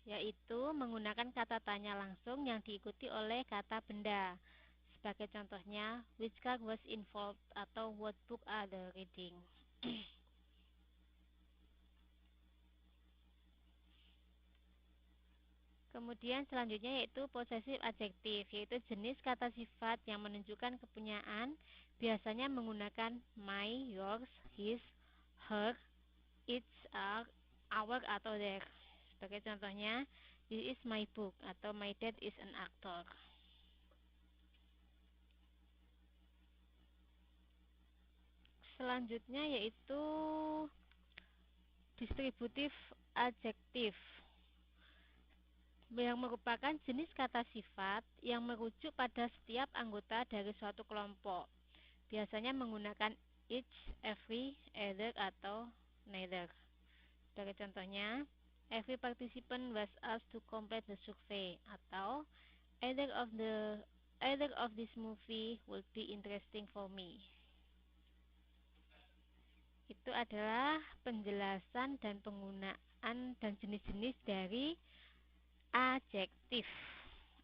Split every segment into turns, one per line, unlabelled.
yaitu menggunakan kata tanya langsung yang diikuti oleh kata benda. Sebagai contohnya, which car was involved atau what book are they reading. Kemudian selanjutnya yaitu possessive adjektif, yaitu jenis kata sifat yang menunjukkan kepunyaan, biasanya menggunakan my, yours, his, her, its, our atau their. Sebagai contohnya, this is my book atau my dad is an actor. Selanjutnya yaitu distributive adjektif, yang merupakan jenis kata sifat yang merujuk pada setiap anggota dari suatu kelompok. Biasanya menggunakan each, every, either atau neither. Sebagai contohnya, every participant was asked to complete the survey atau either of this movie would be interesting for me. Itu adalah penjelasan dan penggunaan dan jenis-jenis dari adjektif.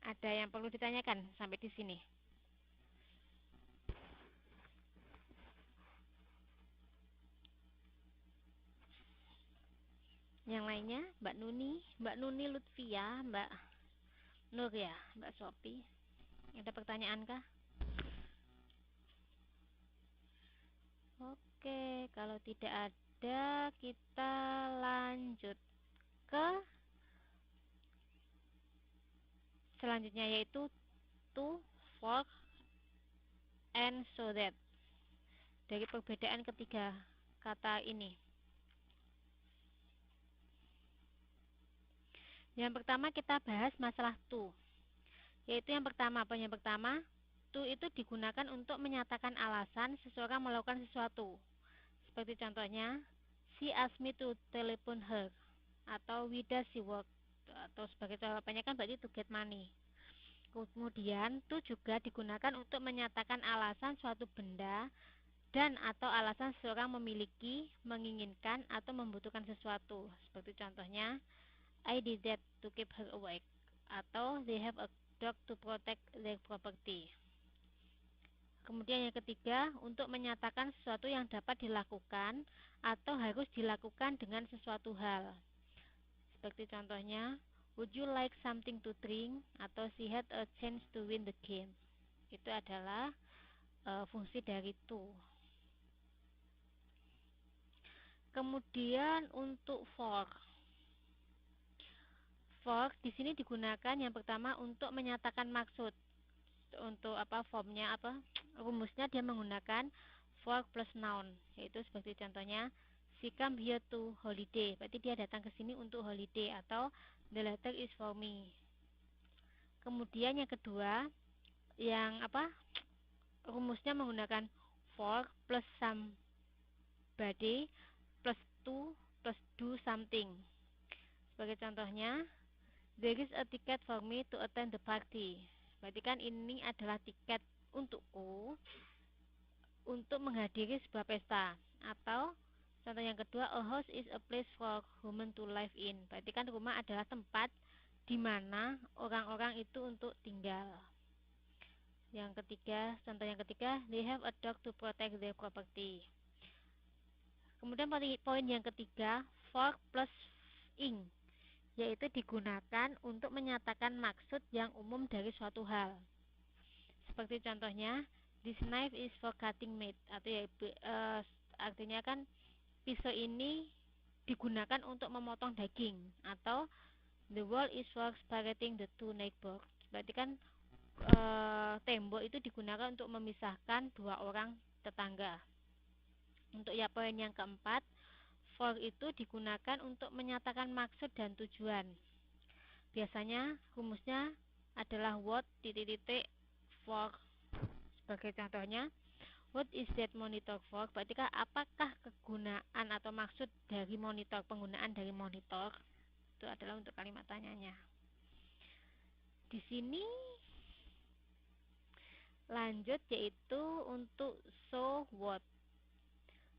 Ada yang perlu ditanyakan sampai di sini? Yang lainnya, Mbak Nuni Lutfia, Mbak Nur ya, Mbak Sopi. Ada pertanyaan kah? Oke, kalau tidak ada, kita lanjut ke selanjutnya yaitu to, for, and so that. Dari perbedaan ketiga kata ini. Yang pertama kita bahas masalah to. Yaitu yang pertama, apa yang pertama? To itu digunakan untuk menyatakan alasan seseorang melakukan sesuatu. Seperti contohnya, she asked me to telephone her, atau why does she work, atau sebagai jawabannya kan berarti to get money. Kemudian to juga digunakan untuk menyatakan alasan suatu benda dan atau alasan seseorang memiliki, menginginkan atau membutuhkan sesuatu. Seperti contohnya, I did that to keep her awake, atau they have a dog to protect their property. Kemudian yang ketiga, untuk menyatakan sesuatu yang dapat dilakukan atau harus dilakukan dengan sesuatu hal. Seperti contohnya, would you like something to drink? Atau she had a chance to win the game. Itu adalah fungsi dari to. Kemudian untuk for. For di sini digunakan yang pertama untuk menyatakan maksud. Untuk formnya rumusnya dia menggunakan for plus noun, yaitu seperti contohnya she come here to holiday, berarti dia datang ke sini untuk holiday, atau the letter is for me. Kemudian yang kedua, yang rumusnya menggunakan for plus somebody plus to plus do something. Sebagai contohnya, there is a ticket for me to attend the party. Berarti kan ini adalah tiket untukku untuk menghadiri sebuah pesta. Atau contoh yang kedua, a house is a place for women to live in. Berarti kan rumah adalah tempat di mana orang-orang itu untuk tinggal. Yang ketiga, contoh yang ketiga, they have a dog to protect their property. Kemudian poin yang ketiga, for plus ing, yaitu digunakan untuk menyatakan maksud yang umum dari suatu hal. Seperti contohnya, this knife is for cutting meat, atau artinya kan pisau ini digunakan untuk memotong daging, atau the wall is for separating the two neighbors. Berarti kan tembok itu digunakan untuk memisahkan dua orang tetangga. Untuk poin yang keempat, for itu digunakan untuk menyatakan maksud dan tujuan. Biasanya rumusnya adalah what for. Sebagai contohnya, what is that monitor for? Berarti apakah kegunaan atau maksud dari monitor, penggunaan dari monitor? Itu adalah untuk kalimat tanyanya. Di sini lanjut yaitu untuk so what.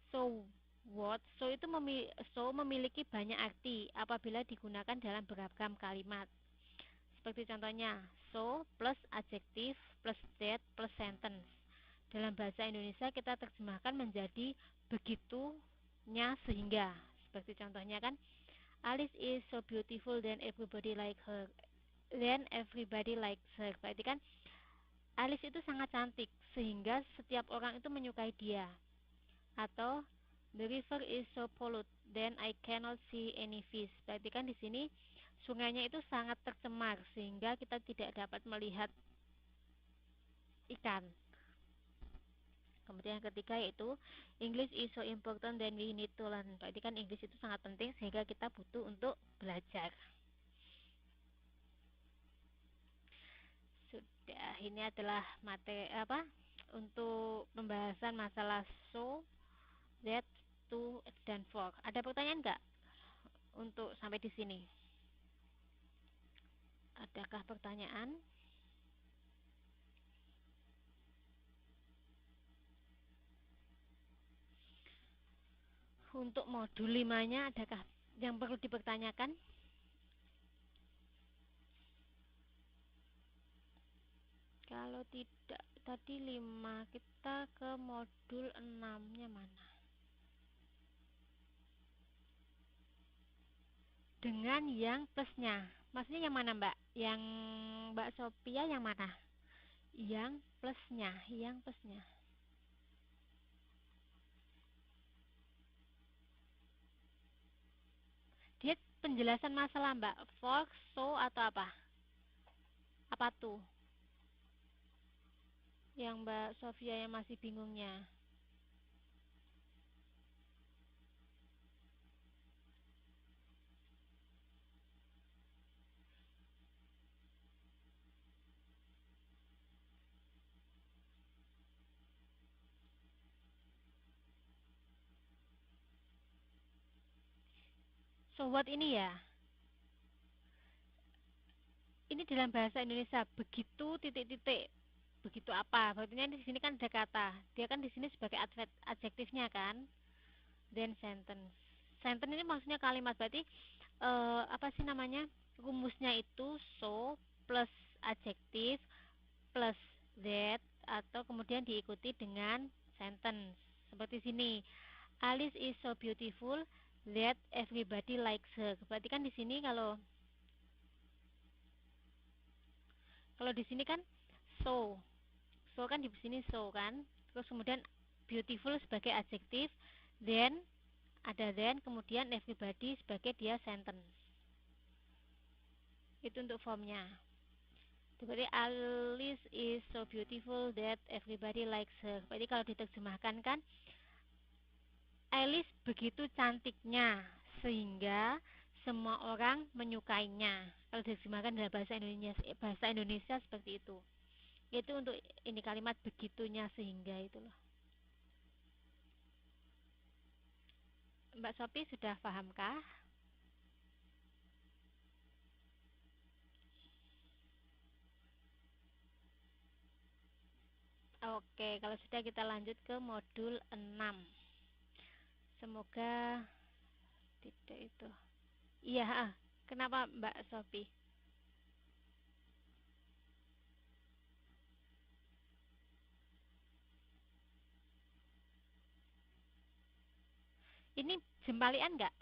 So word. So memiliki banyak arti apabila digunakan dalam beragam kalimat. Seperti contohnya, so plus adjektif plus that plus sentence. Dalam bahasa Indonesia kita terjemahkan menjadi begitunya sehingga. Seperti contohnya kan, Alice is so beautiful then everybody like her. Then everybody likes her. Berarti kan Alice itu sangat cantik sehingga setiap orang itu menyukai dia. Atau the river is so polluted then I cannot see any fish. Berarti kan di sini sungainya itu sangat tercemar sehingga kita tidak dapat melihat ikan. Kemudian yang ketiga yaitu English is so important then we need to learn. Berarti kan English itu sangat penting sehingga kita butuh untuk belajar. Sudah, ini adalah materi untuk pembahasan masalah so, that, to, dan for. Ada pertanyaan nggak untuk sampai di sini? Adakah pertanyaan? Untuk modul 5-nya adakah yang perlu dipertanyakan? Kalau tidak, tadi 5, kita ke modul 6-nya mana? Dengan yang plusnya. Maksudnya yang mana, Mbak? Yang Mbak Sophia yang mana? Yang plusnya, yang plusnya. Dia penjelasan masalah, Mbak. For, so, atau apa? Apa tuh? Yang Mbak Sophia yang masih bingungnya. So what ini ya? Ini dalam bahasa Indonesia begitu titik-titik. Begitu apa? Berarti di sini kan ada kata. Dia kan di sini sebagai adjektifnya kan? Then sentence. Sentence ini maksudnya kalimat. Berarti apa sih namanya? Rumusnya itu so plus adjektif plus that atau kemudian diikuti dengan sentence. Seperti sini. Alice is so beautiful that everybody likes her. Berarti kan di sini kalau di sini kan so. So kan di sini so kan. Terus kemudian beautiful sebagai adjektif, then ada then, kemudian everybody sebagai dia sentence. Itu untuk formnya. Berarti Alice is so beautiful that everybody likes her. Berarti kalau diterjemahkan kan Alice begitu cantiknya sehingga semua orang menyukainya. Kalau diterjemahkan dalam bahasa Indonesia seperti itu. Itu untuk ini kalimat begitunya sehingga itu loh. Mbak Sophie sudah pahamkah? Oke, kalau sudah kita lanjut ke modul 6. Semoga tidak itu. Iya, kenapa Mbak Sophie? Ini jembalian nggak?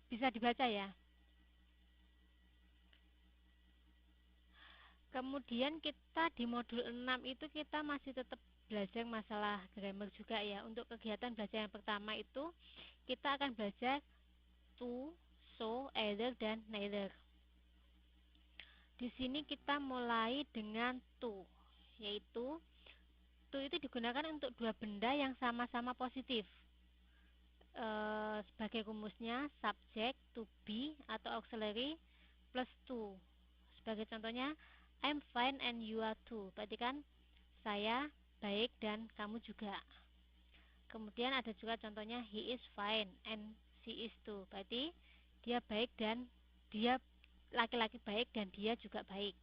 Bisa dibaca ya? Kemudian kita di modul 6 itu kita masih tetap belajar masalah grammar juga ya. Untuk kegiatan belajar yang pertama itu kita akan belajar to, so, either, dan neither. Di sini kita mulai dengan to, yaitu to itu digunakan untuk dua benda yang sama-sama positif. Sebagai rumusnya subject, to be, atau auxiliary plus to. Sebagai contohnya, I'm fine and you are too. Berarti kan saya baik dan kamu juga. Kemudian ada juga contohnya he is fine and she is too. Berarti dia baik dan dia laki-laki baik dan dia juga baik.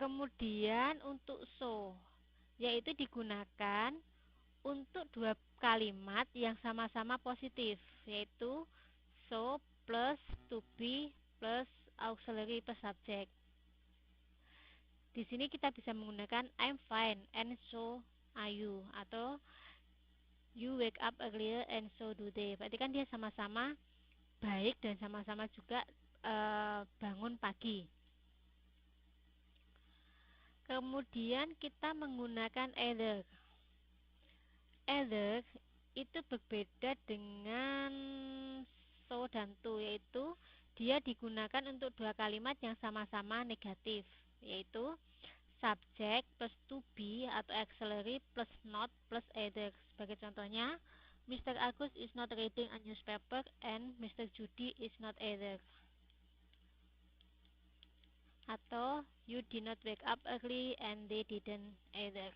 Kemudian untuk so, yaitu digunakan untuk dua kalimat yang sama-sama positif, yaitu so plus to be plus auxiliary plus subject. Di sini kita bisa menggunakan I'm fine and so are you, atau you wake up earlier and so do they. Berarti kan dia sama-sama baik dan sama-sama juga bangun pagi. Kemudian kita menggunakan either. Either itu berbeda dengan so dan to, yaitu dia digunakan untuk dua kalimat yang sama-sama negatif, yaitu subject plus to be atau auxiliary plus not plus either. Sebagai contohnya, Mr. Agus is not reading a newspaper and Mr. Judy is not either. Atau you did not wake up early and they didn't either.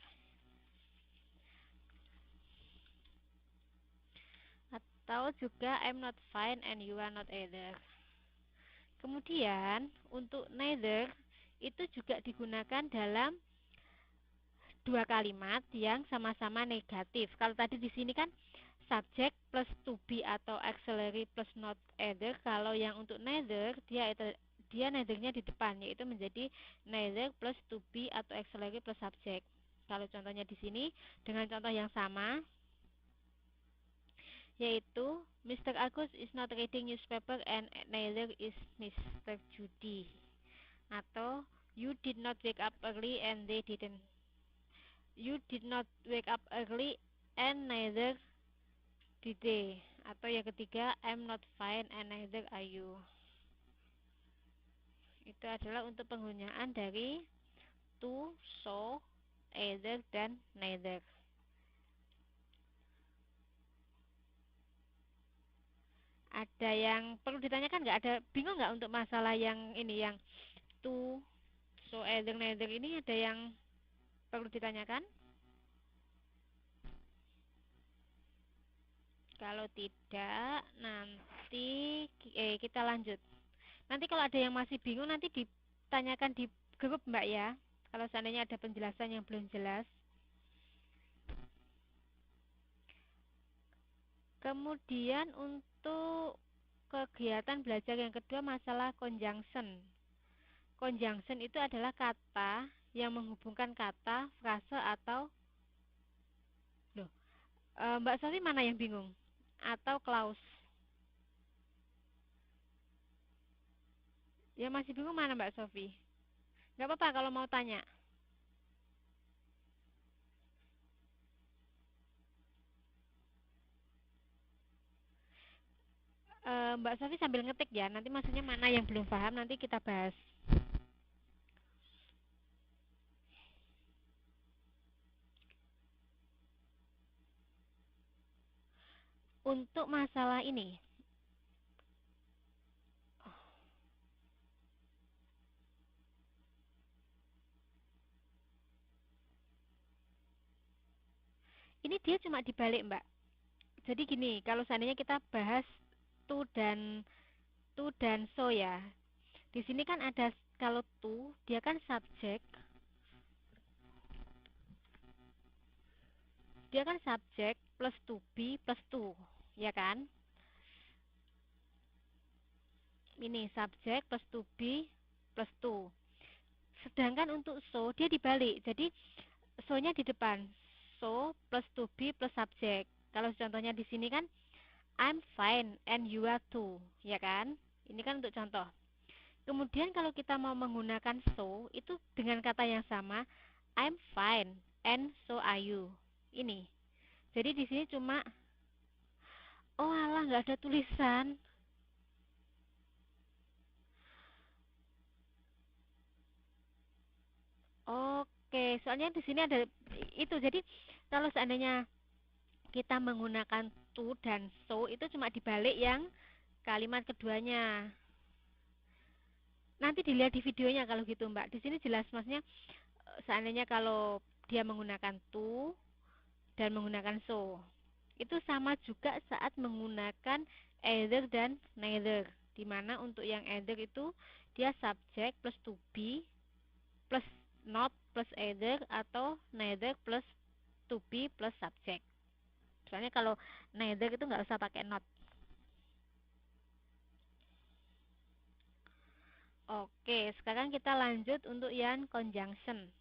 Atau juga I'm not fine and you are not either. Kemudian untuk neither itu juga digunakan dalam dua kalimat yang sama-sama negatif. Kalau tadi di sini kan subject plus to be atau auxiliary plus not either. Kalau yang untuk neither dia neithernya di depan, yaitu menjadi neither plus to be atau auxiliary plus subject. Kalau contohnya di sini dengan contoh yang sama, yaitu Mr. Agus is not reading newspaper and neither is Mr. Judy. Atau you did not wake up early and they didn't. You did not wake up early and neither did they. Atau yang ketiga, I'm not fine and neither are you. Itu adalah untuk penggunaan dari to, so, either, dan neither. Ada yang perlu ditanyakan nggak? Ada bingung nggak untuk masalah yang ini, yang to, so, either, neither ini ada yang perlu ditanyakan? Kalau tidak, nanti kita lanjut. Nanti kalau ada yang masih bingung, nanti ditanyakan di grup Mbak ya. Kalau seandainya ada penjelasan yang belum jelas. Kemudian untuk kegiatan belajar yang kedua, masalah conjunction. Conjunction itu adalah kata yang menghubungkan kata, frase, atau loh, Mbak Sofi mana yang bingung? Atau clause? Yang masih bingung mana Mbak Sofi? Gak apa-apa kalau mau tanya. Mbak Sofi sambil ngetik ya. Nanti maksudnya mana yang belum paham nanti kita bahas. Untuk masalah ini, ini dia cuma dibalik Mbak. Jadi gini, kalau seandainya kita bahas to dan so ya. Di sini kan ada, kalau to dia kan subjek. Dia kan subjek plus to be plus to, ya kan? Ini subjek plus to be plus to. Sedangkan untuk so dia dibalik. Jadi so-nya di depan. So plus to be plus subjek. Kalau contohnya di sini kan I'm fine and you are too, ya kan? Ini kan untuk contoh. Kemudian kalau kita mau menggunakan so, itu dengan kata yang sama, I'm fine and so are you. Ini. Jadi di sini cuma, oh alah nggak ada tulisan. Oke, soalnya di sini ada itu. Jadi kalau seandainya kita menggunakan to dan so, itu cuma dibalik yang kalimat keduanya. Nanti dilihat di videonya kalau gitu Mbak. Di sini jelas, maksudnya seandainya kalau dia menggunakan to dan menggunakan so, itu sama juga saat menggunakan either dan neither. Dimana untuk yang either itu dia subject plus to be plus not plus either atau neither plus to be plus subject. Soalnya kalau neither itu nggak usah pakai not. Oke, sekarang kita lanjut untuk yang conjunction.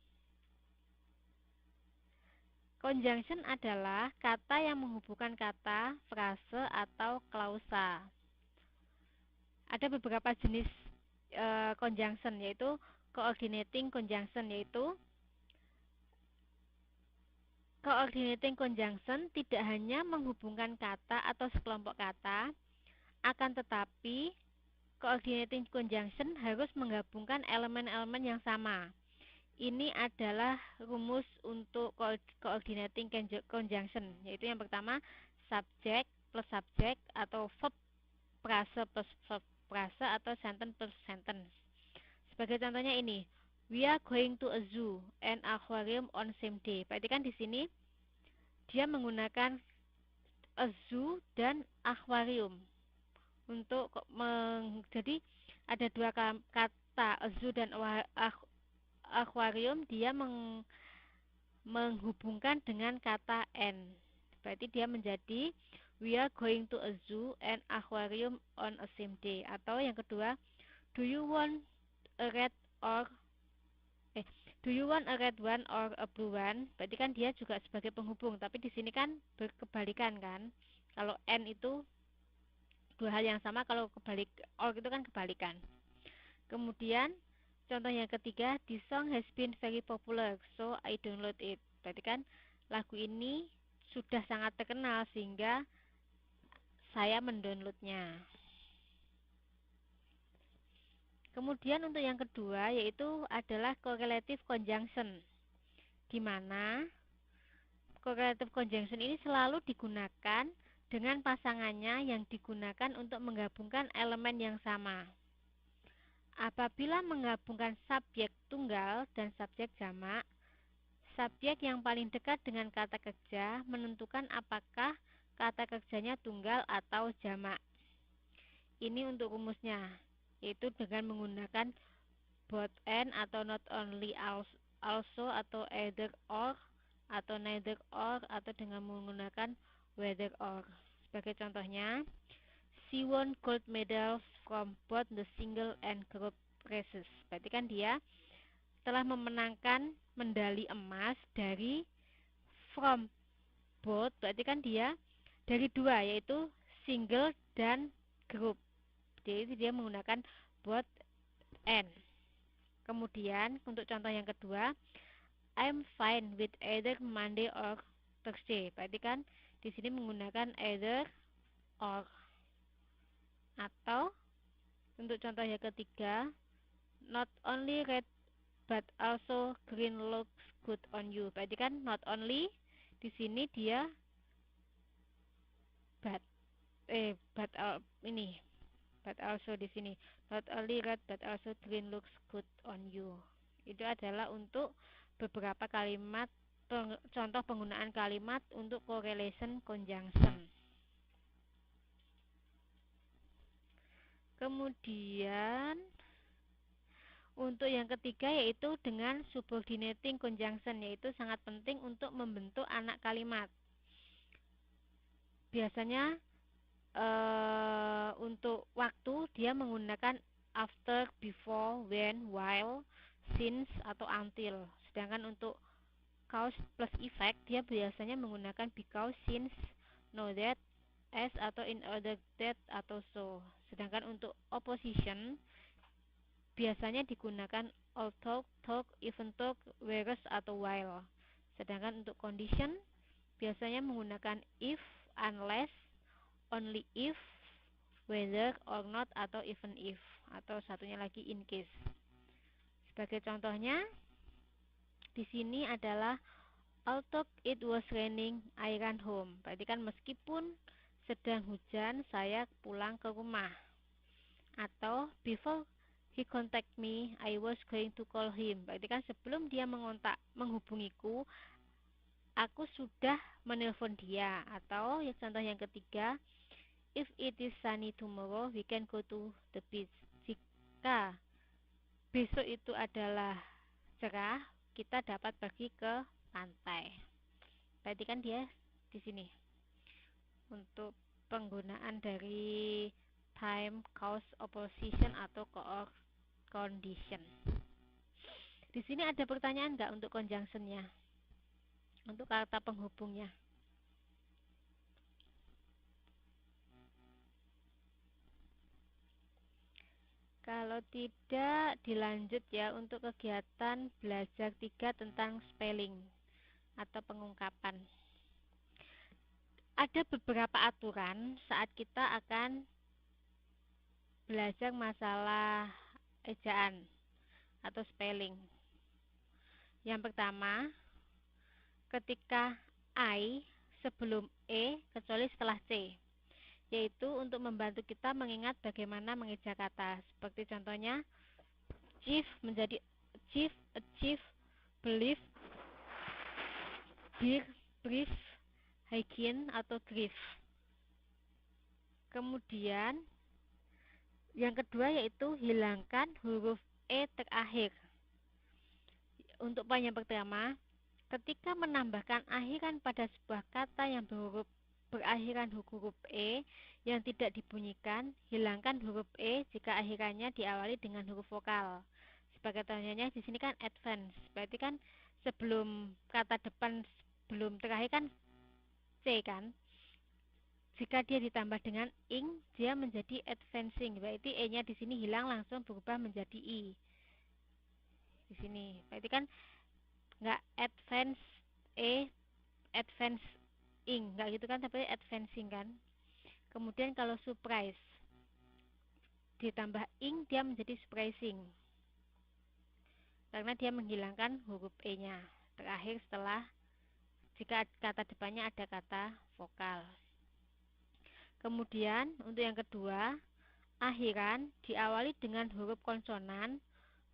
Conjunction adalah kata yang menghubungkan kata, frase, atau klausa. Ada beberapa jenis conjunction, yaitu coordinating conjunction, yaitu coordinating conjunction tidak hanya menghubungkan kata atau sekelompok kata, akan tetapi coordinating conjunction harus menggabungkan elemen-elemen yang sama. Ini adalah rumus untuk coordinating conjunction, yaitu yang pertama subject plus subject atau verb frase plus verb frase atau sentence plus sentence. Sebagai contohnya ini, we are going to a zoo and aquarium on same day. Berarti kan di sini dia menggunakan a zoo dan aquarium untuk jadi ada dua kata a zoo dan aquarium, dia menghubungkan dengan kata and. Berarti dia menjadi we are going to a zoo and aquarium on a same day. Atau yang kedua, do you want a red or do you want a red one or a blue one? Berarti kan dia juga sebagai penghubung, tapi di sini kan berkebalikan kan. Kalau and itu dua hal yang sama, kalau kebalik or itu kan kebalikan. Kemudian contoh yang ketiga, this song has been very popular, so I download it. Berarti kan lagu ini sudah sangat terkenal sehingga saya mendownloadnya. Kemudian untuk yang kedua yaitu adalah correlative conjunction, di mana correlative conjunction ini selalu digunakan dengan pasangannya yang digunakan untuk menggabungkan elemen yang sama. Apabila menggabungkan subjek tunggal dan subjek jamak, subjek yang paling dekat dengan kata kerja menentukan apakah kata kerjanya tunggal atau jamak. Ini untuk rumusnya, yaitu dengan menggunakan both and atau not only also atau either or atau neither or atau dengan menggunakan whether or. Sebagai contohnya, she won gold medals from both the single and group races. Berarti kan dia telah memenangkan medali emas dari from both, berarti kan dia dari dua, yaitu single dan group. Jadi dia menggunakan both and. Kemudian untuk contoh yang kedua, I'm fine with either Monday or Thursday. Berarti kan di sini menggunakan either or. Atau untuk contoh yang ketiga, not only red but also green looks good on you. Berarti kan not only di sini dia but also di sini not only red but also green looks good on you. Itu adalah untuk beberapa kalimat, contoh penggunaan kalimat untuk correlation conjunction. Kemudian untuk yang ketiga yaitu dengan subordinating conjunction, yaitu sangat penting untuk membentuk anak kalimat. Biasanya untuk waktu dia menggunakan after, before, when, while, since atau until. Sedangkan untuk cause plus effect dia biasanya menggunakan because, since, know that, as atau in order that atau so. Sedangkan untuk opposition biasanya digunakan although, though, even though, whereas atau while. Sedangkan untuk condition biasanya menggunakan if, unless, only if, whether or not atau even if, atau satunya lagi in case. Sebagai contohnya di sini adalah although it was raining, I ran home. Berarti kan meskipun sedang hujan, saya pulang ke rumah. Atau before he contact me, I was going to call him. Berarti kan sebelum dia menghubungiku, aku sudah menelpon dia. Atau contoh yang ketiga, if it is sunny tomorrow, we can go to the beach. Jika besok itu adalah cerah, kita dapat pergi ke pantai. Berarti kan dia di sini untuk penggunaan dari time, cause, opposition atau condition. Di sini ada pertanyaan nggak untuk conjunctionnya, untuk kata penghubungnya? Kalau tidak, dilanjut ya untuk kegiatan belajar 3 tentang spelling atau pengungkapan. Ada beberapa aturan saat kita akan belajar masalah ejaan atau spelling. Yang pertama, ketika I sebelum E kecuali setelah C, yaitu untuk membantu kita mengingat bagaimana mengeja kata. Seperti contohnya, chief menjadi achieve, believe, beer, brief, hygiene atau grief. Kemudian yang kedua yaitu hilangkan huruf E terakhir. Untuk poin yang pertama, ketika menambahkan akhiran pada sebuah kata yang berakhiran huruf E yang tidak dibunyikan, hilangkan huruf E jika akhirannya diawali dengan huruf vokal. Sebagai contohnya di sini kan advance, berarti kan sebelum kata depan sebelum terakhir kan C kan. Jika dia ditambah dengan ing, dia menjadi advancing, berarti E-nya di sini hilang langsung berubah menjadi I. Di sini, berarti kan nggak advance E, advance ing, nggak gitu kan, tapi advancing kan. Kemudian kalau surprise ditambah ing, dia menjadi surprising, karena dia menghilangkan huruf E-nya terakhir setelah jika kata depannya ada kata vokal. Kemudian untuk yang kedua, akhiran diawali dengan huruf konsonan,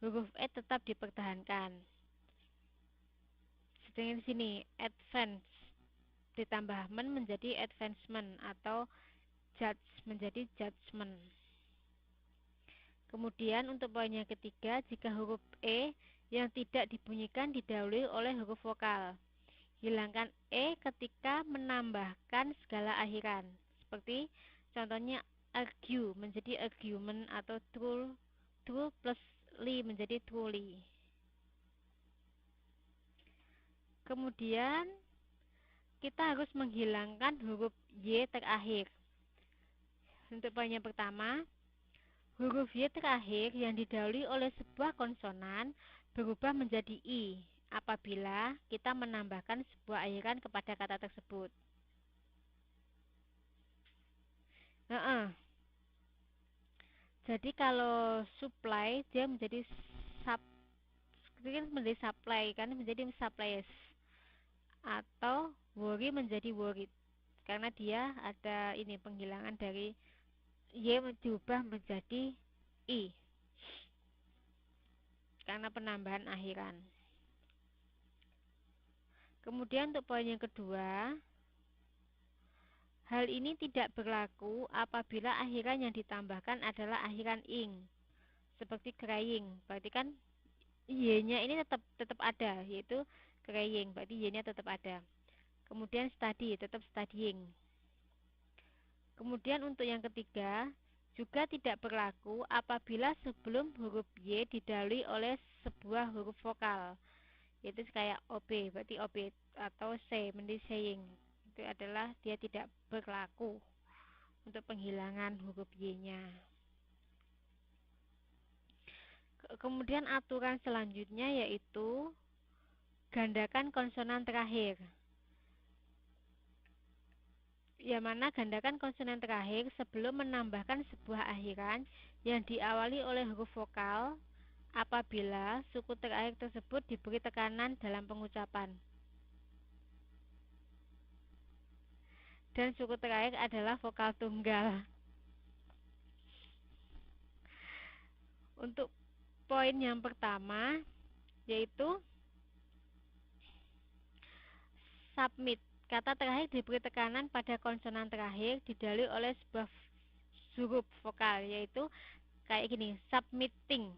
huruf E tetap dipertahankan. Sedangkan di sini advance ditambah men menjadi advancement atau judge menjadi judgment. Kemudian untuk poin yang ketiga, jika huruf E yang tidak dibunyikan didahului oleh huruf vokal, hilangkan E ketika menambahkan segala akhiran. Seperti contohnya argue menjadi argument atau true plus ly menjadi truly. Kemudian kita harus menghilangkan huruf Y terakhir. Untuk poin yang pertama, huruf Y terakhir yang didahului oleh sebuah konsonan berubah menjadi I apabila kita menambahkan sebuah akhiran kepada kata tersebut. Jadi kalau supply dia menjadi supply kan, menjadi supplies, atau worry menjadi worried karena dia ada ini penghilangan dari Y diubah menjadi I karena penambahan akhiran. Kemudian untuk poin yang kedua, hal ini tidak berlaku apabila akhiran yang ditambahkan adalah akhiran ing, seperti crying. Berarti kan Y-nya ini tetap ada, yaitu crying, berarti Y-nya tetap ada. Kemudian study, tetap studying. Kemudian untuk yang ketiga, juga tidak berlaku apabila sebelum huruf Y didahului oleh sebuah huruf vokal, yaitu kayak OB, berarti OB atau C, menjadi saying. Itu adalah dia tidak berlaku untuk penghilangan huruf Y-nya. Kemudian aturan selanjutnya yaitu gandakan konsonan terakhir. Yang mana gandakan konsonan terakhir sebelum menambahkan sebuah akhiran yang diawali oleh huruf vokal apabila suku terakhir tersebut diberi tekanan dalam pengucapan. Dan suku terakhir adalah vokal tunggal. Untuk poin yang pertama yaitu submit. Kata terakhir diberi tekanan pada konsonan terakhir didahului oleh sebuah huruf vokal, yaitu kayak gini, submitting.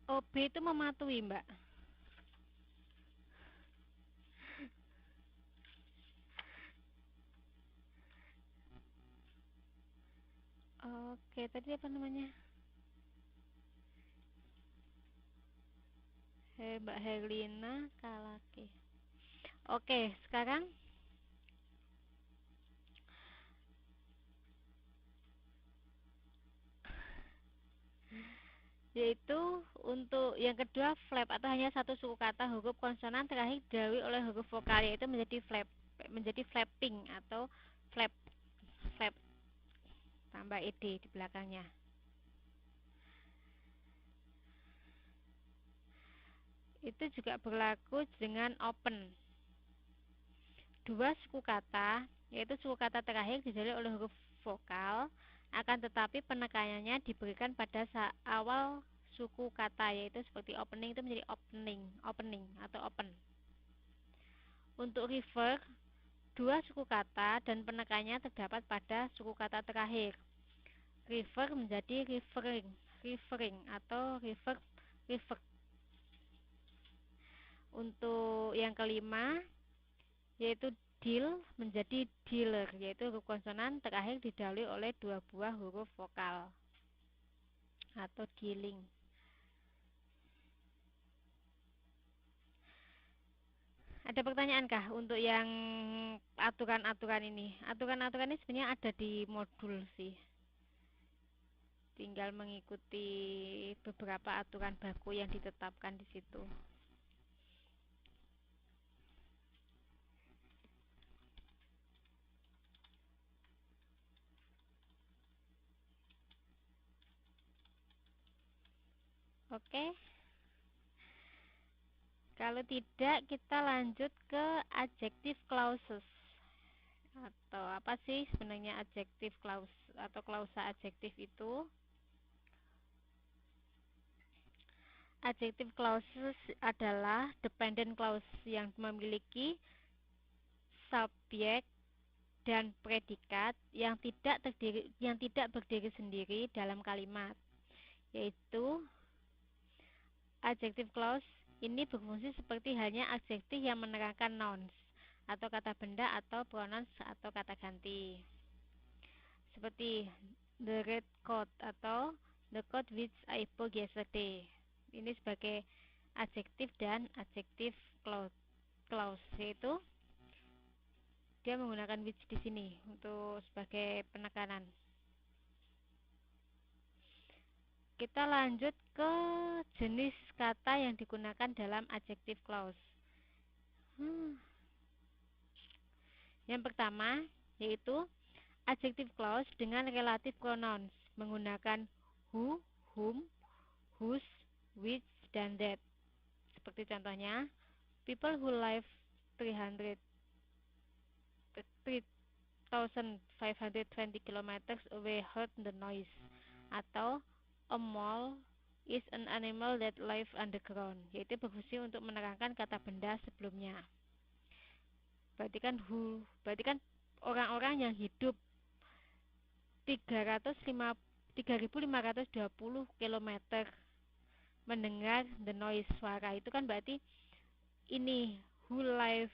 OB itu mematuhi, Mbak. Oke, tadi apa namanya? Mbak Herlina Kalaki. Oke, sekarang yaitu untuk yang kedua flap atau hanya satu suku kata huruf konsonan terakhir didahului oleh huruf vokal, yaitu menjadi flap, menjadi flapping atau flap, flap tambah ed di belakangnya. Itu juga berlaku dengan open. Dua suku kata, yaitu suku kata terakhir didahului oleh huruf vokal, akan tetapi penekanannya diberikan pada awal suku kata, yaitu seperti opening itu menjadi opening, opening atau open. Untuk refer, dua suku kata dan penekannya terdapat pada suku kata terakhir. Refer menjadi referring, referring atau refer, refer. Untuk yang kelima, yaitu deal menjadi dealer, yaitu huruf konsonan terakhir didahului oleh dua buah huruf vokal atau dealing. Ada pertanyaan kah untuk yang aturan-aturan ini? Aturan-aturan ini sebenarnya ada di modul sih. Tinggal mengikuti beberapa aturan baku yang ditetapkan di situ. Oke. Kalau tidak, kita lanjut ke adjective clauses. Atau apa sih sebenarnya adjective clause atau klausa adjektif itu? Adjective clauses adalah dependent clause yang memiliki subjek dan predikat yang tidak berdiri sendiri dalam kalimat, yaitu adjective clause ini berfungsi seperti halnya adjektif yang menerangkan nouns atau kata benda atau pronouns atau kata ganti. Seperti the red coat atau the coat which I bought yesterday. Ini sebagai adjektif dan adjektif clause, yaitu dia menggunakan which di sini untuk sebagai penekanan. Kita lanjut ke jenis kata yang digunakan dalam adjective clause. Yang pertama yaitu adjective clause dengan relative pronouns menggunakan who, whom, whose, which, dan that. Seperti contohnya, people who live 3,520 kilometers away heard the noise. Atau a mole is an animal that lives underground, yaitu berfungsi untuk menerangkan kata benda sebelumnya. Berarti kan orang-orang yang hidup 3.520 kilometer mendengar the noise, suara itu kan berarti ini who live